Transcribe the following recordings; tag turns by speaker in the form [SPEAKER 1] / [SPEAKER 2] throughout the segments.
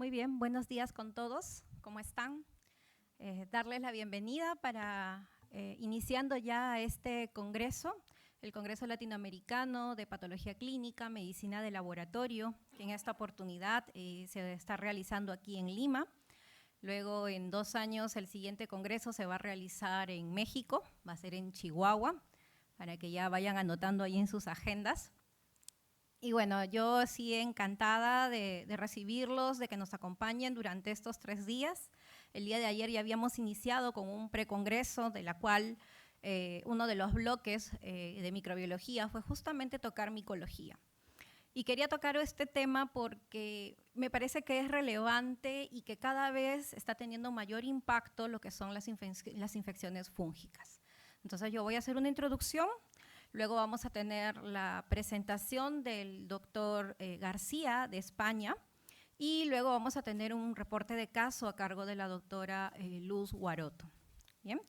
[SPEAKER 1] Muy bien, buenos días con todos. ¿Cómo están? Darles la bienvenida para iniciando ya este congreso, el Congreso Latinoamericano de Patología Clínica, Medicina de Laboratorio, que en esta oportunidad se está realizando aquí en Lima. Luego, en 2 años, el siguiente congreso se va a realizar en México, va a ser en Chihuahua, para que ya vayan anotando ahí en sus agendas. Y bueno, yo sí encantada de recibirlos, de que nos acompañen durante estos 3 días. El día de ayer ya habíamos iniciado con un precongreso, de la cual uno de los bloques de microbiología fue justamente tocar micología. Y quería tocar este tema porque me parece que es relevante y que cada vez está teniendo mayor impacto lo que son las infecciones fúngicas. Entonces yo voy a hacer una introducción. Luego vamos a tener la presentación del doctor García de España y luego vamos a tener un reporte de caso a cargo de la doctora Luz Guaroto. ¿Bien?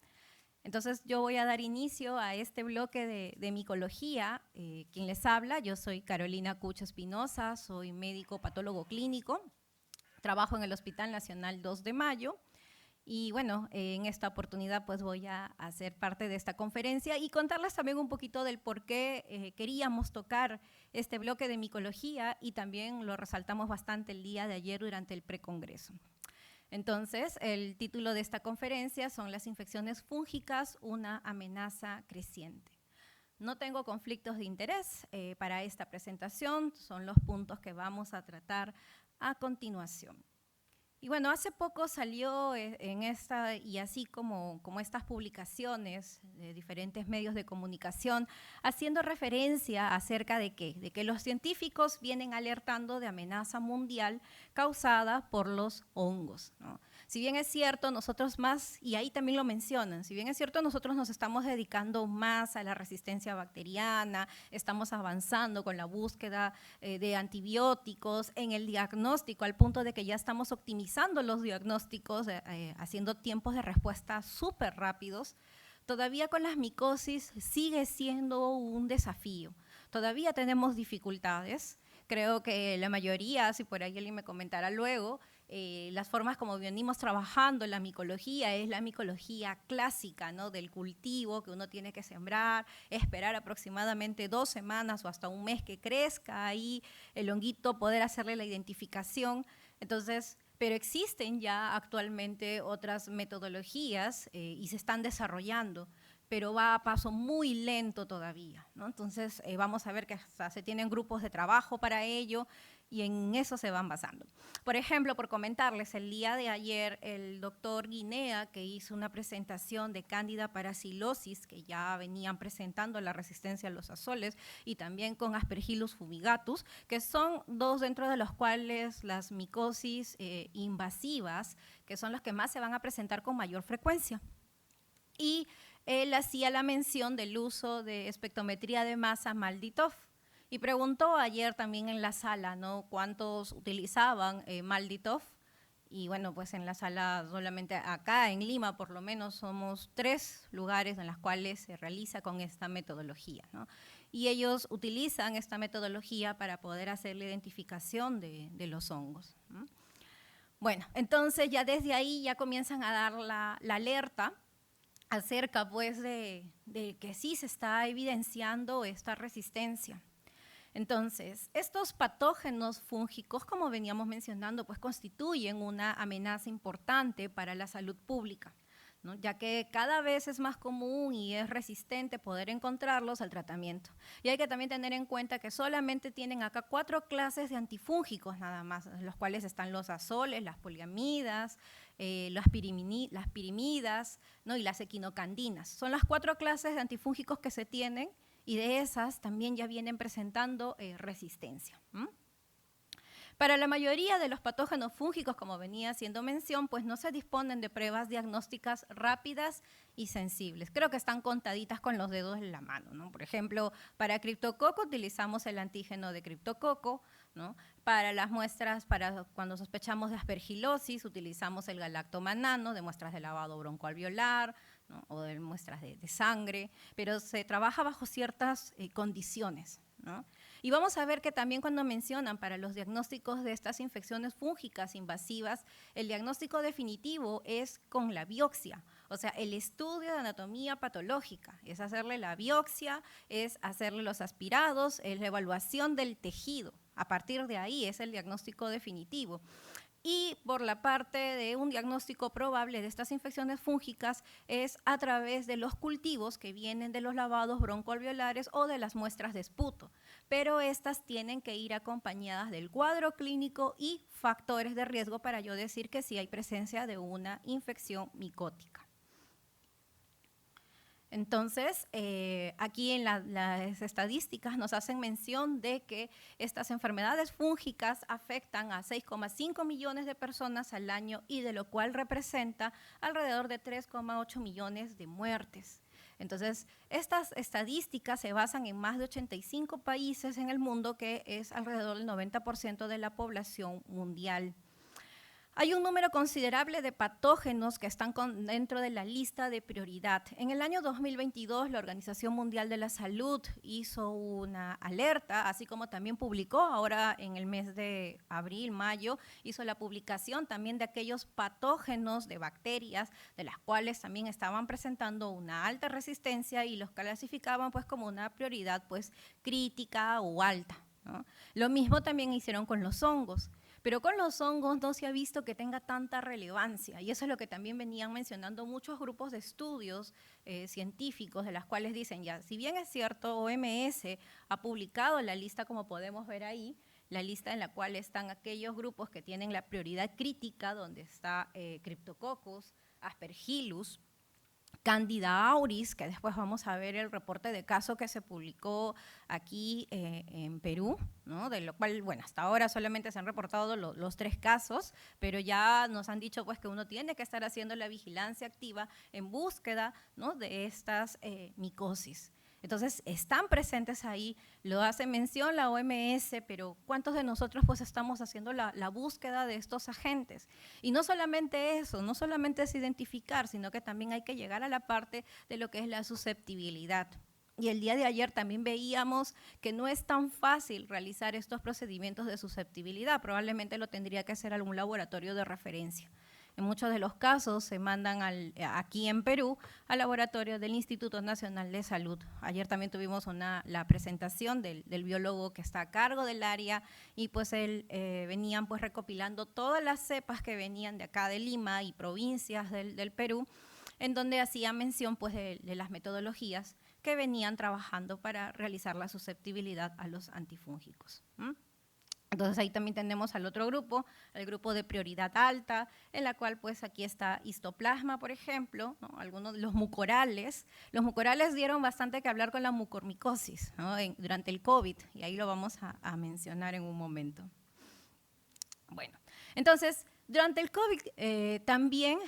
[SPEAKER 1] Entonces yo voy a dar inicio a este bloque de micología. Quien les habla, yo soy Carolina Cucho Espinosa, soy médico patólogo clínico, trabajo en el Hospital Nacional 2 de Mayo. Y bueno, en esta oportunidad pues voy a hacer parte de esta conferencia y contarles también un poquito del por qué queríamos tocar este bloque de micología y también lo resaltamos bastante el día de ayer durante el precongreso. Entonces, el título de esta conferencia son las infecciones fúngicas, una amenaza creciente. No tengo conflictos de interés para esta presentación, son los puntos que vamos a tratar a continuación. Y bueno, hace poco salió en esta, y así como estas publicaciones de diferentes medios de comunicación, haciendo referencia acerca de ¿qué? De que los científicos vienen alertando de amenaza mundial causada por los hongos, ¿no? Si bien es cierto, nosotros más, y ahí también lo mencionan, si bien es cierto, nosotros nos estamos dedicando más a la resistencia bacteriana, estamos avanzando con la búsqueda de antibióticos, en el diagnóstico, al punto de que ya estamos optimizando los diagnósticos, haciendo tiempos de respuesta súper rápidos. Todavía con las micosis sigue siendo un desafío. Todavía tenemos dificultades. Creo que la mayoría, si por ahí alguien me comentara luego, las formas como venimos trabajando en la micología es la micología clásica, ¿no? Del cultivo que uno tiene que sembrar, esperar aproximadamente 2 semanas o hasta un mes que crezca ahí el honguito, poder hacerle la identificación. Entonces, pero existen ya actualmente otras metodologías y se están desarrollando, pero va a paso muy lento todavía, ¿no? Entonces, vamos a ver que hasta se tienen grupos de trabajo para ello y en eso se van basando. Por ejemplo, por comentarles, el día de ayer el doctor Guinea, que hizo una presentación de Candida parasilosis, que ya venían presentando la resistencia a los azoles, y también con Aspergillus fumigatus, que son 2 dentro de los cuales las micosis invasivas, que son las que más se van a presentar con mayor frecuencia. Y él hacía la mención del uso de espectrometría de masa MALDI-TOF. Y preguntó ayer también en la sala, ¿no?, cuántos utilizaban MALDI-TOF. Y bueno, pues en la sala, solamente acá en Lima por lo menos, somos 3 lugares en los cuales se realiza con esta metodología, ¿no? Y ellos utilizan esta metodología para poder hacer la identificación de los hongos, ¿no? Bueno, entonces ya desde ahí ya comienzan a dar la alerta acerca pues de que sí se está evidenciando esta resistencia. Entonces, estos patógenos fúngicos, como veníamos mencionando, pues constituyen una amenaza importante para la salud pública, ¿no?, ya que cada vez es más común y es resistente poder encontrarlos al tratamiento. Y hay que también tener en cuenta que solamente tienen acá 4 clases de antifúngicos nada más, en los cuales están los azoles, las poliamidas, las pirimidas, ¿no?, y las equinocandinas. Son las 4 clases de antifúngicos que se tienen, y de esas también ya vienen presentando resistencia. Para la mayoría de los patógenos fúngicos, como venía haciendo mención, pues no se disponen de pruebas diagnósticas rápidas y sensibles. Creo que están contaditas con los dedos en la mano, ¿no? Por ejemplo, para criptococo utilizamos el antígeno de criptococo, ¿no? Para las muestras, para cuando sospechamos de aspergilosis, utilizamos el galactomanano de muestras de lavado broncoalveolar, ¿no?, o de muestras de sangre, pero se trabaja bajo ciertas condiciones, ¿no? Y vamos a ver que también cuando mencionan para los diagnósticos de estas infecciones fúngicas invasivas, el diagnóstico definitivo es con la biopsia, o sea, el estudio de anatomía patológica, es hacerle la biopsia, es hacerle los aspirados, es la evaluación del tejido. A partir de ahí es el diagnóstico definitivo. Y por la parte de un diagnóstico probable de estas infecciones fúngicas es a través de los cultivos que vienen de los lavados broncoalveolares o de las muestras de esputo, pero estas tienen que ir acompañadas del cuadro clínico y factores de riesgo para yo decir que sí hay presencia de una infección micótica. Entonces, aquí en las estadísticas nos hacen mención de que estas enfermedades fúngicas afectan a 6,5 millones de personas al año y de lo cual representa alrededor de 3,8 millones de muertes. Entonces, estas estadísticas se basan en más de 85 países en el mundo, que es alrededor del 90% de la población mundial. Hay un número considerable de patógenos que están dentro de la lista de prioridad. En el año 2022, la Organización Mundial de la Salud hizo una alerta, así como también publicó ahora en el mes de abril, mayo, hizo la publicación también de aquellos patógenos de bacterias, de las cuales también estaban presentando una alta resistencia y los clasificaban pues como una prioridad pues crítica o alta, ¿no? Lo mismo también hicieron con los hongos. Pero con los hongos no se ha visto que tenga tanta relevancia, y eso es lo que también venían mencionando muchos grupos de estudios científicos, de las cuales dicen ya, si bien es cierto, OMS ha publicado la lista, como podemos ver ahí, la lista en la cual están aquellos grupos que tienen la prioridad crítica, donde está Cryptococcus, Aspergillus, Candida auris, que después vamos a ver el reporte de caso que se publicó aquí en Perú, ¿no? De lo cual, bueno, hasta ahora solamente se han reportado los 3 casos, pero ya nos han dicho pues que uno tiene que estar haciendo la vigilancia activa en búsqueda, ¿no?, de estas micosis. Entonces, están presentes ahí, lo hace mención la OMS, pero ¿cuántos de nosotros pues estamos haciendo la búsqueda de estos agentes? Y no solamente eso, no solamente es identificar, sino que también hay que llegar a la parte de lo que es la susceptibilidad. Y el día de ayer también veíamos que no es tan fácil realizar estos procedimientos de susceptibilidad, probablemente lo tendría que hacer algún laboratorio de referencia. En muchos de los casos se mandan aquí en Perú al laboratorio del Instituto Nacional de Salud. Ayer también tuvimos la presentación del biólogo que está a cargo del área y pues venían pues recopilando todas las cepas que venían de acá de Lima y provincias del Perú, en donde hacía mención pues de las metodologías que venían trabajando para realizar la susceptibilidad a los antifúngicos. Entonces ahí también tenemos al otro grupo, el grupo de prioridad alta, en la cual pues aquí está histoplasma, por ejemplo, ¿no? Algunos de los mucorales. Los mucorales dieron bastante que hablar con la mucormicosis, ¿no?, durante el COVID, y ahí lo vamos a mencionar en un momento. Bueno, entonces, durante el COVID también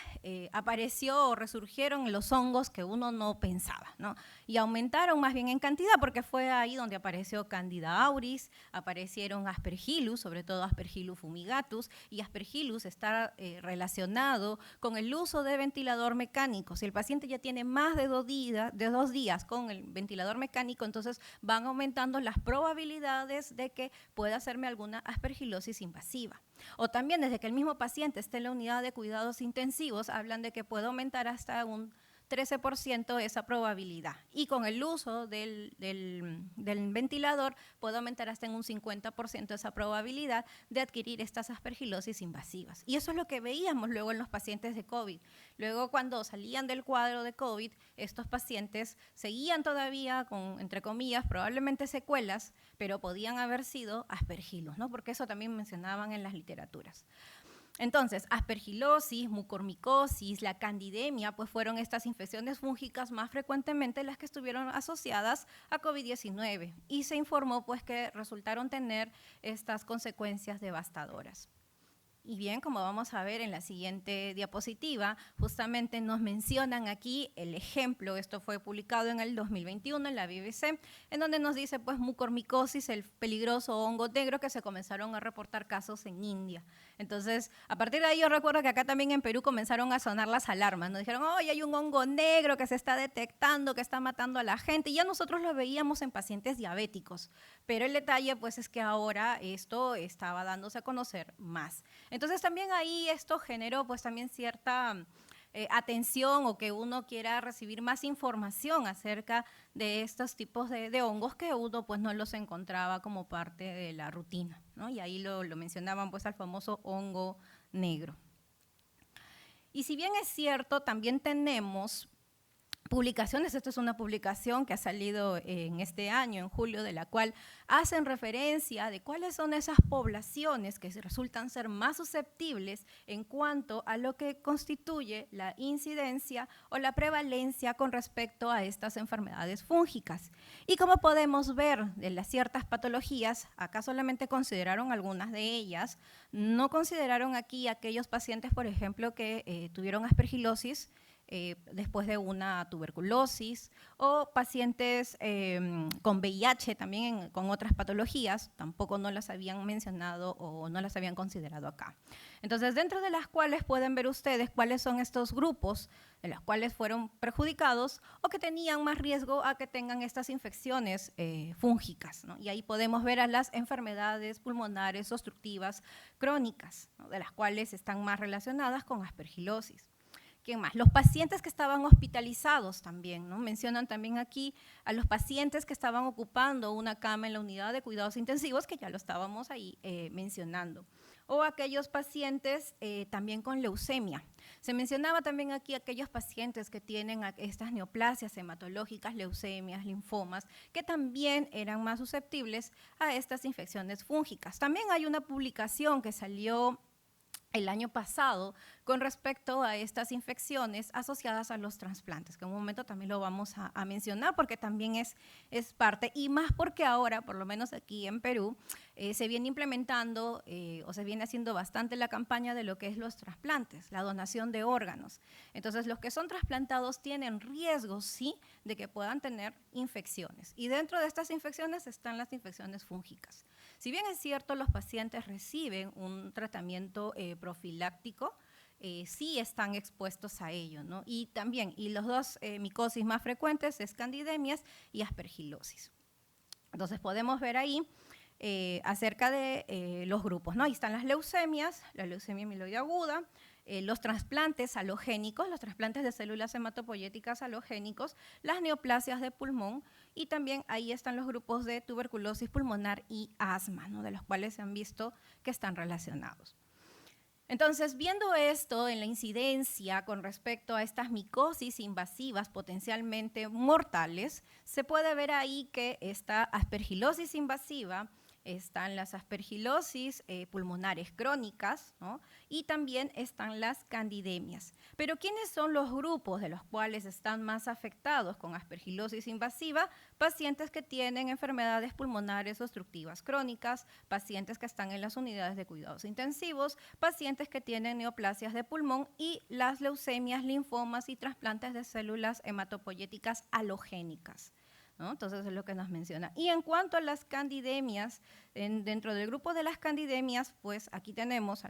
[SPEAKER 1] apareció o resurgieron los hongos que uno no pensaba, ¿no? Y aumentaron más bien en cantidad porque fue ahí donde apareció Candida auris, aparecieron Aspergillus, sobre todo Aspergillus fumigatus, y Aspergillus está relacionado con el uso de ventilador mecánico. Si el paciente ya tiene más de 2 días con el ventilador mecánico, entonces van aumentando las probabilidades de que pueda hacerme alguna aspergillosis invasiva. O también desde que el mismo paciente esté en la unidad de cuidados intensivos, hablan de que puede aumentar hasta un 13% esa probabilidad. Y con el uso del ventilador puede aumentar hasta en un 50% esa probabilidad de adquirir estas aspergillosis invasivas. Y eso es lo que veíamos luego en los pacientes de COVID. Luego, cuando salían del cuadro de COVID, estos pacientes seguían todavía con, entre comillas, probablemente secuelas, pero podían haber sido aspergillus, ¿no? Porque eso también mencionaban en las literaturas. Entonces, aspergillosis, mucormicosis, la candidemia, pues fueron estas infecciones fúngicas más frecuentemente las que estuvieron asociadas a COVID-19 y se informó pues que resultaron tener estas consecuencias devastadoras. Y bien, como vamos a ver en la siguiente diapositiva, justamente nos mencionan aquí el ejemplo, esto fue publicado en el 2021 en la BBC, en donde nos dice pues mucormicosis, el peligroso hongo negro, que se comenzaron a reportar casos en India. Entonces, a partir de ahí yo recuerdo que acá también en Perú comenzaron a sonar las alarmas, nos dijeron, oye, hay un hongo negro que se está detectando, que está matando a la gente, y ya nosotros lo veíamos en pacientes diabéticos, Pero el detalle pues es que ahora esto estaba dándose a conocer más. Entonces también ahí esto generó pues también cierta atención o que uno quiera recibir más información acerca de estos tipos de hongos que uno pues no los encontraba como parte de la rutina, ¿no? Y ahí lo mencionaban pues al famoso hongo negro. Y si bien es cierto, también tenemos publicaciones, esto es una publicación que ha salido en este año, en julio, de la cual hacen referencia de cuáles son esas poblaciones que resultan ser más susceptibles en cuanto a lo que constituye la incidencia o la prevalencia con respecto a estas enfermedades fúngicas. Y como podemos ver de las ciertas patologías, acá solamente consideraron algunas de ellas, no consideraron aquí aquellos pacientes, por ejemplo, que tuvieron aspergilosis, después de una tuberculosis, o pacientes con VIH también con otras patologías, tampoco no las habían mencionado o no las habían considerado acá. Entonces, dentro de las cuales pueden ver ustedes cuáles son estos grupos de los cuales fueron perjudicados o que tenían más riesgo a que tengan estas infecciones fúngicas, ¿no? Y ahí podemos ver a las enfermedades pulmonares obstructivas crónicas, ¿no? De las cuales están más relacionadas con aspergilosis. ¿Quién más? Los pacientes que estaban hospitalizados también, ¿no? Mencionan también aquí a los pacientes que estaban ocupando una cama en la unidad de cuidados intensivos, que ya lo estábamos ahí mencionando. O aquellos pacientes también con leucemia. Se mencionaba también aquí aquellos pacientes que tienen estas neoplasias hematológicas, leucemias, linfomas, que también eran más susceptibles a estas infecciones fúngicas. También hay una publicación que salió el año pasado con respecto a estas infecciones asociadas a los trasplantes, que en un momento también lo vamos a mencionar porque también es parte, y más porque ahora, por lo menos aquí en Perú, se viene implementando o se viene haciendo bastante la campaña de lo que es los trasplantes, la donación de órganos. Entonces, los que son trasplantados tienen riesgo, sí, de que puedan tener infecciones. Y dentro de estas infecciones están las infecciones fúngicas. Si bien es cierto, los pacientes reciben un tratamiento profiláctico, sí están expuestos a ello, ¿no? Y también, y los dos micosis más frecuentes es candidemias y aspergilosis. Entonces podemos ver ahí acerca de los grupos, ¿no? Ahí están las leucemias, la leucemia amiloide aguda, los trasplantes halogénicos, los trasplantes de células hematopoyéticas halogénicos, las neoplasias de pulmón, y también ahí están los grupos de tuberculosis pulmonar y asma, ¿no? De los cuales se han visto que están relacionados. Entonces, viendo esto en la incidencia con respecto a estas micosis invasivas potencialmente mortales, se puede ver ahí que esta aspergilosis invasiva, están las aspergilosis pulmonares crónicas, ¿no? Y también están las candidemias. Pero ¿quiénes son los grupos de los cuales están más afectados con aspergilosis invasiva? Pacientes que tienen enfermedades pulmonares obstructivas crónicas, pacientes que están en las unidades de cuidados intensivos, pacientes que tienen neoplasias de pulmón y las leucemias, linfomas y trasplantes de células hematopoyéticas halogénicas, ¿no? Entonces es lo que nos menciona. Y en cuanto a las candidemias, dentro del grupo de las candidemias, pues aquí tenemos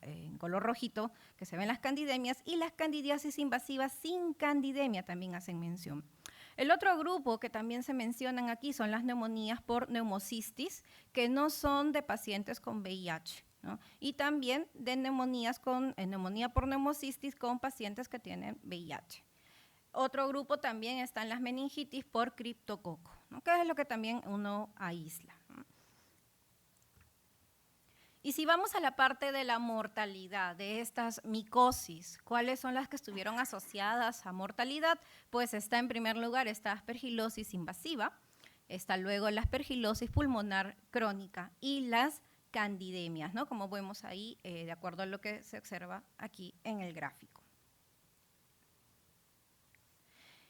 [SPEAKER 1] en color rojito que se ven las candidemias, y las candidiasis invasivas sin candidemia también hacen mención. El otro grupo que también se mencionan aquí son las neumonías por neumocistis, que no son de pacientes con VIH, ¿no? Y también de neumonía por neumocistis con pacientes que tienen VIH. Otro grupo también están las meningitis por criptococo, ¿no? Que es lo que también uno aísla, ¿no? Y si vamos a la parte de la mortalidad de estas micosis, ¿cuáles son las que estuvieron asociadas a mortalidad? Pues está en primer lugar esta aspergilosis invasiva, está luego la aspergilosis pulmonar crónica y las candidemias, ¿no? Como vemos ahí, de acuerdo a lo que se observa aquí en el gráfico.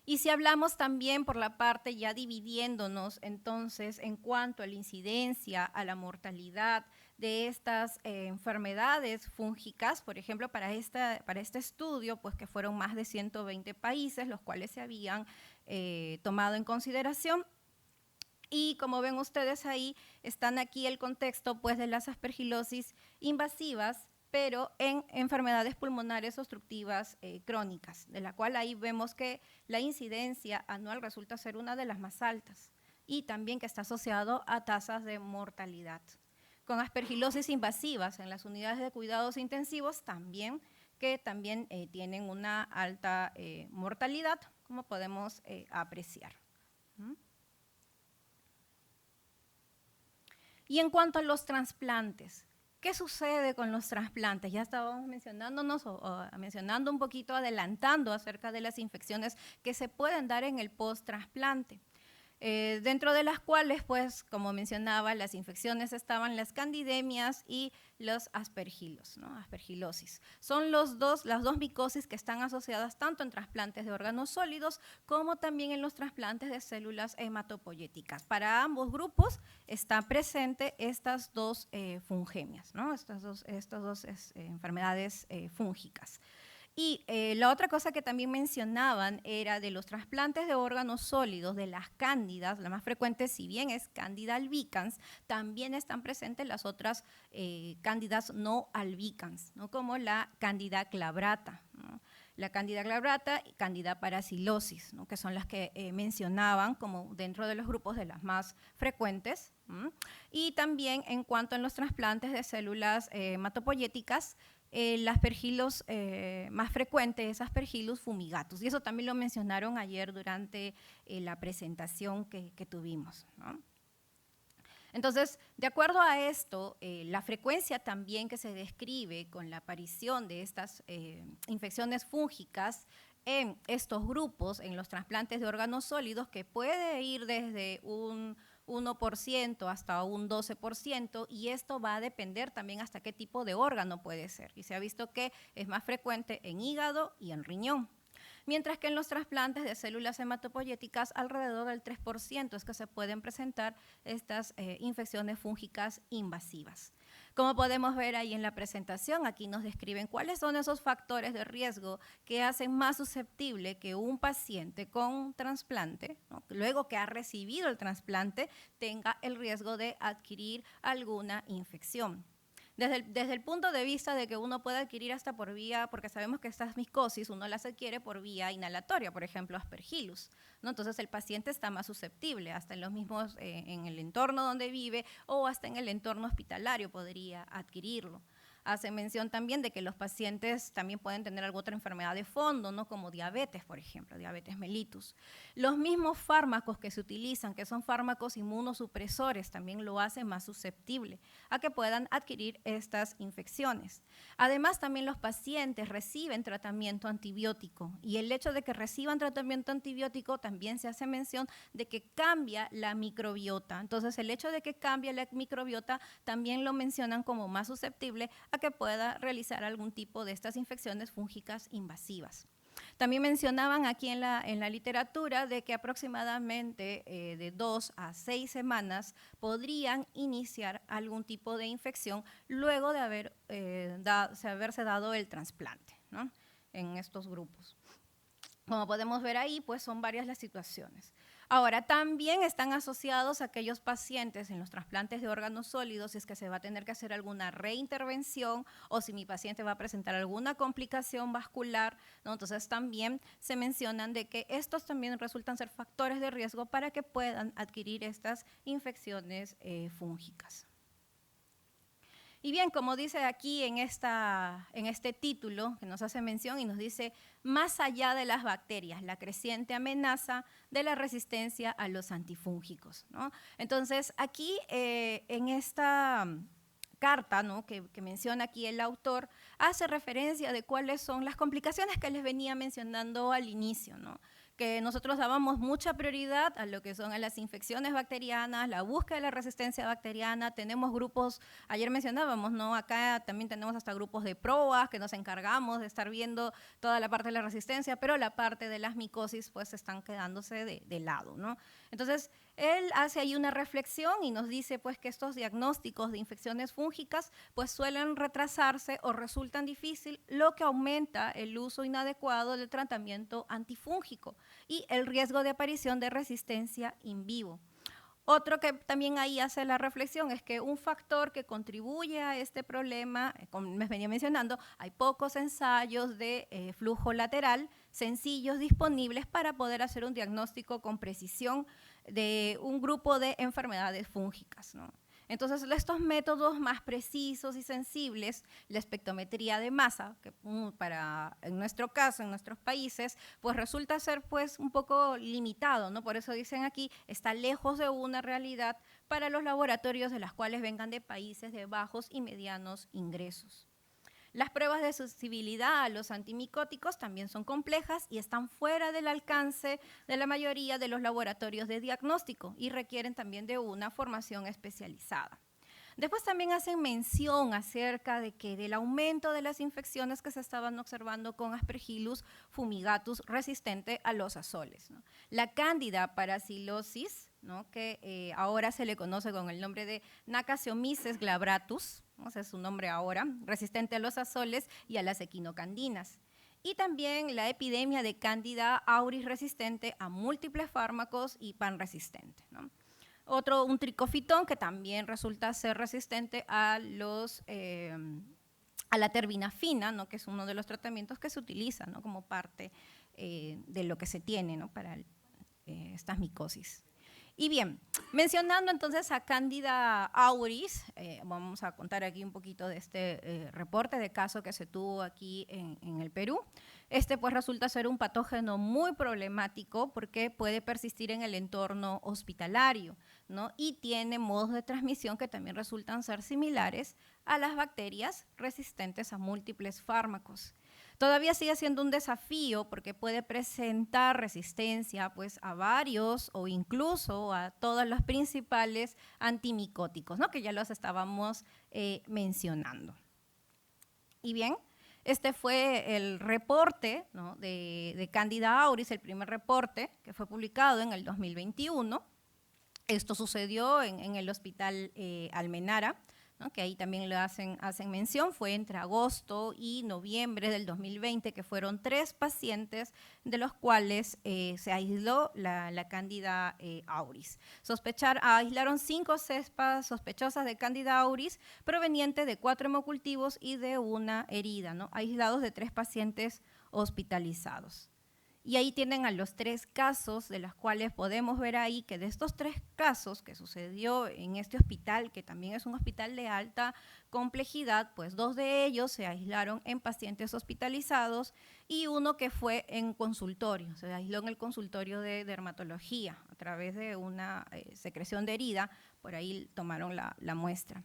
[SPEAKER 1] Y si hablamos también por la parte ya dividiéndonos entonces en cuanto a la incidencia, a la mortalidad de estas enfermedades fúngicas, por ejemplo, para este estudio, pues que fueron más de 120 países los cuales se habían tomado en consideración. Y como ven ustedes ahí, están aquí el contexto pues de las aspergilosis invasivas, pero en enfermedades pulmonares obstructivas crónicas, de la cual ahí vemos que la incidencia anual resulta ser una de las más altas. y también que está asociado a tasas de mortalidad. Con aspergilosis invasivas en las unidades de cuidados intensivos también, que también tienen una alta mortalidad, como podemos apreciar. Y en cuanto a los trasplantes, ¿qué sucede con los trasplantes? Ya estábamos mencionando un poquito, adelantando acerca de las infecciones que se pueden dar en el post-trasplante. Dentro de las cuales, pues, como mencionaba, las infecciones estaban las candidemias y los aspergilos, ¿no? Aspergilosis. Son las dos micosis que están asociadas tanto en trasplantes de órganos sólidos como también en los trasplantes de células hematopoyéticas. Para ambos grupos están presentes estas dos fungemias, ¿no? Estas dos enfermedades fúngicas. Y la otra cosa que también mencionaban era de los trasplantes de órganos sólidos, de las cándidas, la más frecuente, si bien es Candida albicans, también están presentes las otras cándidas no albicans, ¿no? Como la Candida glabrata, ¿no? La Candida glabrata y Candida paracilosis, ¿no? Que son las que mencionaban como dentro de los grupos de las más frecuentes. Y también en cuanto a los trasplantes de células hematopoyéticas, el aspergillus más frecuente es Aspergillus fumigatus, y eso también lo mencionaron ayer durante la presentación que tuvimos, ¿no? Entonces, de acuerdo a esto, la frecuencia también que se describe con la aparición de estas infecciones fúngicas en estos grupos, en los trasplantes de órganos sólidos, que puede ir desde un 1% hasta un 12%, y esto va a depender también hasta qué tipo de órgano puede ser. Y se ha visto que es más frecuente en hígado y en riñón. Mientras que en los trasplantes de células hematopoyéticas, alrededor del 3% es que se pueden presentar estas infecciones fúngicas invasivas. Como podemos ver ahí en la presentación, aquí nos describen cuáles son esos factores de riesgo que hacen más susceptible que un paciente con trasplante, ¿no?, luego que ha recibido el trasplante, tenga el riesgo de adquirir alguna infección. Desde el punto de vista de que uno puede adquirir hasta por vía, porque sabemos que estas micosis uno las adquiere por vía inhalatoria, por ejemplo, Aspergillus, ¿no? Entonces el paciente está más susceptible, hasta en los mismos, en el entorno donde vive o hasta en el entorno hospitalario podría adquirirlo. Hace mención también de que los pacientes también pueden tener alguna otra enfermedad de fondo, ¿no?, como diabetes, por ejemplo, diabetes mellitus. Los mismos fármacos que se utilizan, que son fármacos inmunosupresores, también lo hacen más susceptible a que puedan adquirir estas infecciones. Además, también los pacientes reciben tratamiento antibiótico, y el hecho de que reciban tratamiento antibiótico también se hace mención de que cambia la microbiota. Entonces, el hecho de que cambie la microbiota también lo mencionan como más susceptible a que pueda realizar algún tipo de estas infecciones fúngicas invasivas. También mencionaban aquí en la literatura de que aproximadamente de 2 a 6 semanas podrían iniciar algún tipo de infección luego de haberse dado el trasplante, ¿no?, en estos grupos. Como podemos ver ahí, pues son varias las situaciones. Ahora, también están asociados aquellos pacientes en los trasplantes de órganos sólidos, si es que se va a tener que hacer alguna reintervención o si mi paciente va a presentar alguna complicación vascular, ¿no? Entonces también se mencionan de que estos también resultan ser factores de riesgo para que puedan adquirir estas infecciones fúngicas. Y bien, como dice aquí en este título que nos hace mención y nos dice, más allá de las bacterias, la creciente amenaza de la resistencia a los antifúngicos, ¿no? Entonces, aquí en esta carta, ¿no?, que menciona aquí el autor, hace referencia de cuáles son las complicaciones que les venía mencionando al inicio, ¿no?, que nosotros dábamos mucha prioridad a lo que son a las infecciones bacterianas, la búsqueda de la resistencia bacteriana. Tenemos grupos, ayer mencionábamos, ¿no?, acá también tenemos hasta grupos de proas que nos encargamos de estar viendo toda la parte de la resistencia, pero la parte de las micosis pues están quedándose de lado, ¿no? Entonces, él hace ahí una reflexión y nos dice pues que estos diagnósticos de infecciones fúngicas pues suelen retrasarse o resultan difícil, lo que aumenta el uso inadecuado del tratamiento antifúngico y el riesgo de aparición de resistencia in vivo. Otro que también ahí hace la reflexión es que un factor que contribuye a este problema, como me venía mencionando, hay pocos ensayos de flujo lateral sencillos disponibles para poder hacer un diagnóstico con precisión de un grupo de enfermedades fúngicas, ¿no? Entonces, estos métodos más precisos y sensibles, la espectrometría de masa, que en nuestro caso, en nuestros países, pues resulta ser pues un poco limitado, ¿no? Por eso dicen aquí, está lejos de una realidad para los laboratorios de las cuales vengan de países de bajos y medianos ingresos. Las pruebas de sensibilidad a los antimicóticos también son complejas y están fuera del alcance de la mayoría de los laboratorios de diagnóstico y requieren también de una formación especializada. Después también hacen mención acerca de que del aumento de las infecciones que se estaban observando con Aspergillus fumigatus resistente a los azoles, ¿no? La Cándida parasilosis, ¿no? Que ahora se le conoce con el nombre de Nacasiomices glabratus, ¿no? Ese es su nombre ahora, resistente a los azoles y a las equinocandinas. Y también la epidemia de Cándida auris resistente a múltiples fármacos y panresistente, ¿no? Un tricofitón que también resulta ser resistente a la terbinafina, ¿no? Que es uno de los tratamientos que se utiliza, ¿no? Como parte de lo que se tiene, ¿no? Para estas micosis. Y bien, mencionando entonces a Cándida auris, vamos a contar aquí un poquito de este reporte de caso que se tuvo aquí en el Perú. Este pues resulta ser un patógeno muy problemático porque puede persistir en el entorno hospitalario, ¿no? Y tiene modos de transmisión que también resultan ser similares a las bacterias resistentes a múltiples fármacos. Todavía sigue siendo un desafío porque puede presentar resistencia pues, a varios o incluso a todos los principales antimicóticos, ¿no? Que ya los estábamos mencionando. Y bien, este fue el reporte, ¿no? de Cándida auris, el primer reporte que fue publicado en el 2021. Esto sucedió en el Hospital Almenara, ¿no? Que ahí también le hacen mención, fue entre agosto y noviembre del 2020, que fueron 3 pacientes de los cuales se aisló la Cándida auris. Aislaron 5 cepas sospechosas de Cándida auris provenientes de 4 hemocultivos y de una herida, ¿no? Aislados de 3 pacientes hospitalizados. Y ahí tienen a los 3 casos de los cuales podemos ver ahí que de estos 3 casos que sucedió en este hospital, que también es un hospital de alta complejidad, pues 2 de ellos se aislaron en pacientes hospitalizados y uno que fue en consultorio, se aisló en el consultorio de dermatología a través de una secreción de herida, por ahí tomaron la muestra.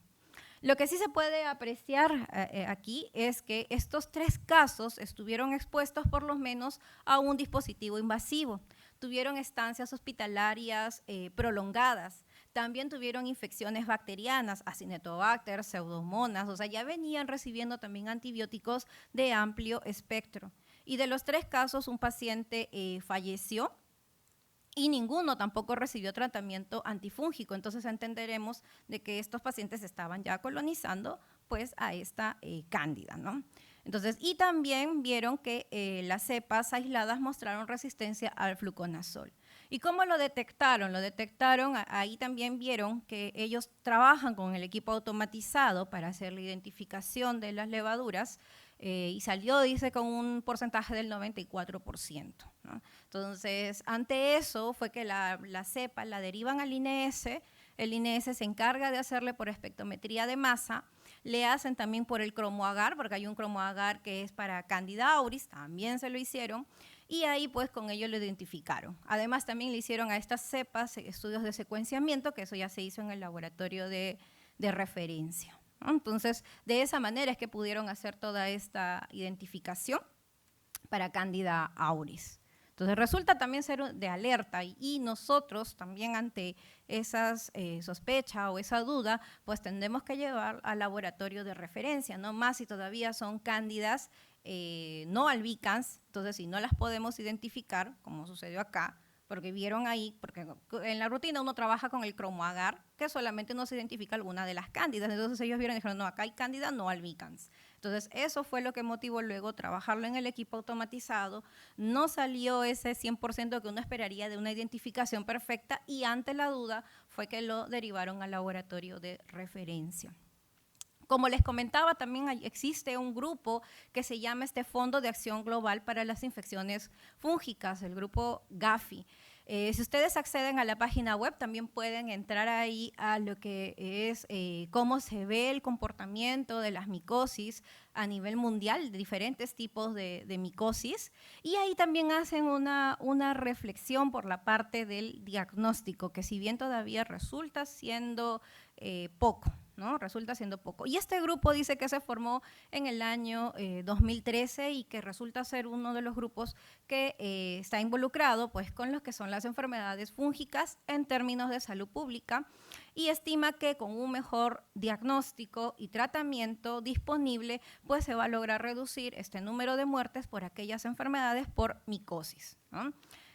[SPEAKER 1] Lo que sí se puede apreciar aquí es que estos 3 casos estuvieron expuestos por lo menos a un dispositivo invasivo, tuvieron estancias hospitalarias prolongadas, también tuvieron infecciones bacterianas, Acinetobacter, Pseudomonas, o sea, ya venían recibiendo también antibióticos de amplio espectro. Y de los 3 casos, un paciente falleció, y ninguno tampoco recibió tratamiento antifúngico. Entonces entenderemos de que estos pacientes estaban ya colonizando pues a esta cándida, ¿no? Entonces, y también vieron que las cepas aisladas mostraron resistencia al fluconazol. ¿Y cómo lo detectaron? Lo detectaron, ahí también vieron que ellos trabajan con el equipo automatizado para hacer la identificación de las levaduras, y salió, dice, con un porcentaje del 94%, ¿no? Entonces, ante eso fue que la cepa la derivan al INS, el INS se encarga de hacerle por espectrometría de masa, le hacen también por el cromoagar, porque hay un cromoagar que es para Cándida auris, también se lo hicieron, y ahí pues con ello lo identificaron. Además también le hicieron a estas cepas estudios de secuenciamiento, que eso ya se hizo en el laboratorio de referencia. Entonces, de esa manera es que pudieron hacer toda esta identificación para Cándida auris. Entonces, resulta también ser de alerta y nosotros también ante esas sospechas o esa duda, pues tendremos que llevar al laboratorio de referencia, no más si todavía son cándidas no albicans, entonces si no las podemos identificar, como sucedió acá, porque vieron ahí, porque en la rutina uno trabaja con el cromoagar, que solamente no se identifica alguna de las cándidas, entonces ellos vieron y dijeron, no, acá hay cándida no albicans. Entonces, eso fue lo que motivó luego trabajarlo en el equipo automatizado. No salió ese 100% que uno esperaría de una identificación perfecta y ante la duda fue que lo derivaron al laboratorio de referencia. Como les comentaba, también existe un grupo que se llama Fondo de Acción Global para las Infecciones Fúngicas, el grupo Gafi. Si ustedes acceden a la página web, también pueden entrar ahí a lo que es cómo se ve el comportamiento de las micosis a nivel mundial, de diferentes tipos de micosis, y ahí también hacen una reflexión por la parte del diagnóstico, que si bien todavía resulta siendo poco, ¿no? Resulta siendo poco. Y este grupo dice que se formó en el año 2013 y que resulta ser uno de los grupos que está involucrado pues, con los que son las enfermedades fúngicas en términos de salud pública y estima que con un mejor diagnóstico y tratamiento disponible pues se va a lograr reducir este número de muertes por aquellas enfermedades por micosis, ¿no?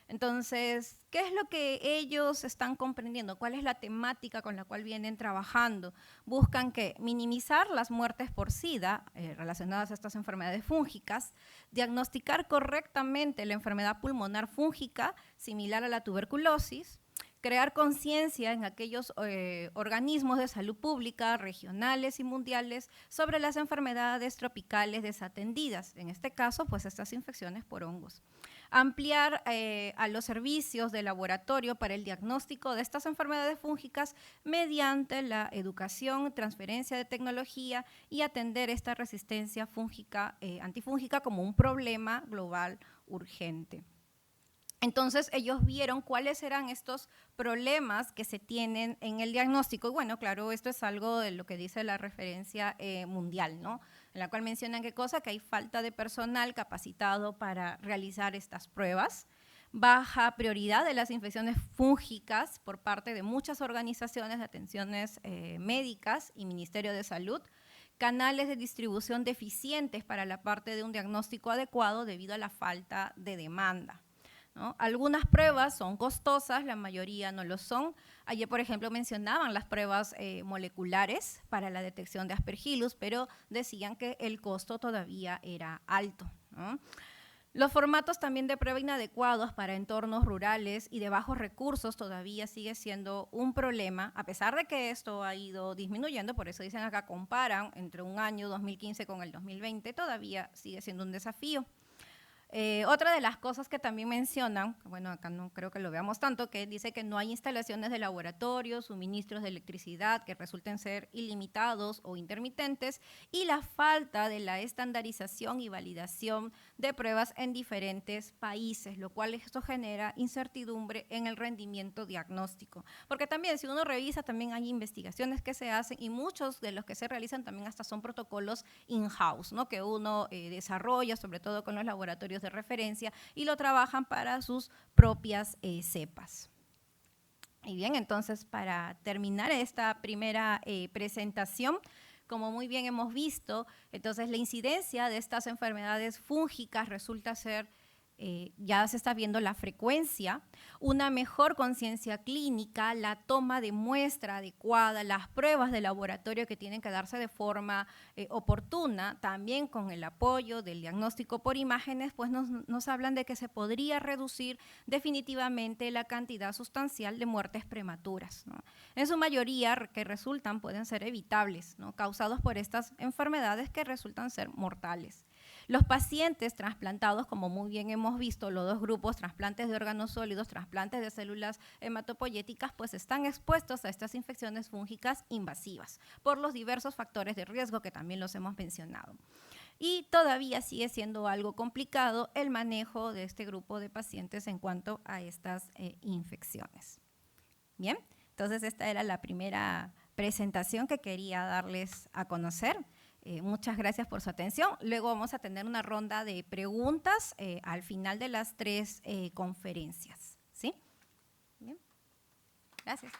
[SPEAKER 1] Entonces, ¿qué es lo que ellos están comprendiendo? ¿Cuál es la temática con la cual vienen trabajando? Buscan que minimizar las muertes por SIDA relacionadas a estas enfermedades fúngicas, diagnosticar correctamente la enfermedad pulmonar fúngica similar a la tuberculosis, crear conciencia en aquellos organismos de salud pública, regionales y mundiales, sobre las enfermedades tropicales desatendidas, en este caso, pues estas infecciones por hongos. Ampliar a los servicios de laboratorio para el diagnóstico de estas enfermedades fúngicas mediante la educación, transferencia de tecnología y atender esta resistencia fúngica, antifúngica como un problema global urgente. Entonces, ellos vieron cuáles eran estos problemas que se tienen en el diagnóstico. Y bueno, claro, esto es algo de lo que dice la referencia mundial, ¿no? En la cual mencionan qué cosa, que hay falta de personal capacitado para realizar estas pruebas, baja prioridad de las infecciones fúngicas por parte de muchas organizaciones de atenciones médicas y Ministerio de Salud, canales de distribución deficientes para la parte de un diagnóstico adecuado debido a la falta de demanda, ¿no? Algunas pruebas son costosas, la mayoría no lo son. Ayer, por ejemplo, mencionaban las pruebas moleculares para la detección de Aspergillus, pero decían que el costo todavía era alto, ¿no? Los formatos también de prueba inadecuados para entornos rurales y de bajos recursos todavía sigue siendo un problema, a pesar de que esto ha ido disminuyendo, por eso dicen acá, comparan entre un año 2015 con el 2020, todavía sigue siendo un desafío. Otra de las cosas que también mencionan, bueno, acá no creo que lo veamos tanto, que dice que no hay instalaciones de laboratorio, suministros de electricidad que resulten ser ilimitados o intermitentes y la falta de la estandarización y validación de pruebas en diferentes países, lo cual esto genera incertidumbre en el rendimiento diagnóstico. Porque también, si uno revisa, también hay investigaciones que se hacen y muchos de los que se realizan también hasta son protocolos in-house, ¿no? Que uno desarrolla, sobre todo con los laboratorios de referencia, y lo trabajan para sus propias cepas. Y bien, entonces para terminar esta primera presentación, como muy bien hemos visto, entonces la incidencia de estas enfermedades fúngicas resulta ser, ya se está viendo la frecuencia, una mejor conciencia clínica, la toma de muestra adecuada, las pruebas de laboratorio que tienen que darse de forma oportuna, también con el apoyo del diagnóstico por imágenes, pues nos hablan de que se podría reducir definitivamente la cantidad sustancial de muertes prematuras, ¿no? En su mayoría que resultan pueden ser evitables, ¿no? Causados por estas enfermedades que resultan ser mortales. Los pacientes trasplantados, como muy bien hemos visto, los dos grupos, trasplantes de órganos sólidos, trasplantes de células hematopoyéticas, pues están expuestos a estas infecciones fúngicas invasivas por los diversos factores de riesgo que también los hemos mencionado. Y todavía sigue siendo algo complicado el manejo de este grupo de pacientes en cuanto a estas infecciones. Bien, entonces esta era la primera presentación que quería darles a conocer. Muchas gracias por su atención. Luego vamos a tener una ronda de preguntas al final de las 3 conferencias. ¿Sí? Bien. Gracias.